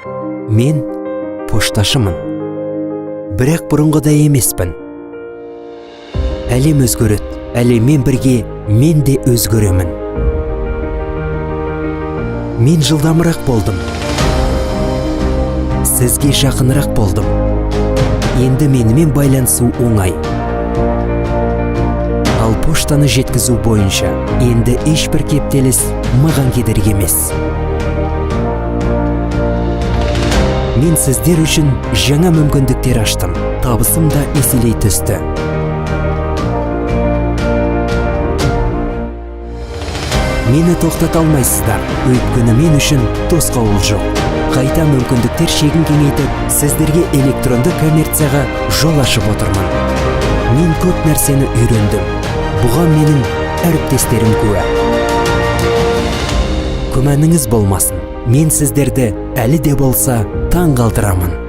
Мен пошташымын. Бірақ бұрынғыдай емеспін. Әлем өзгерет, әлеммен бірге мен де өзгеремін. Мен жылдамырақ болдым. Сізге жақынырақ болдым. Енді менімен байланысу оңай. Ал поштаны жеткізу бойынша енді ешбір кептеліс маған кедергі емес. Мен сіздер үшін жаңа мүмкіндіктер аштым. Табысым да еселей түсті. Мені тоқтата алмайсыздар, өйткені мен үшін тосқауыл жоқ. Қайта мүмкіндіктер шегін кеңейтіп, сіздерге электронды коммерцияға жол ашып отырмын. Мен көп нәрсені үйрендім. Бұған менің әріптестерім куә. Күмәніңіз болмасын, мен сіздерді әлі де болса таң қалдырамын.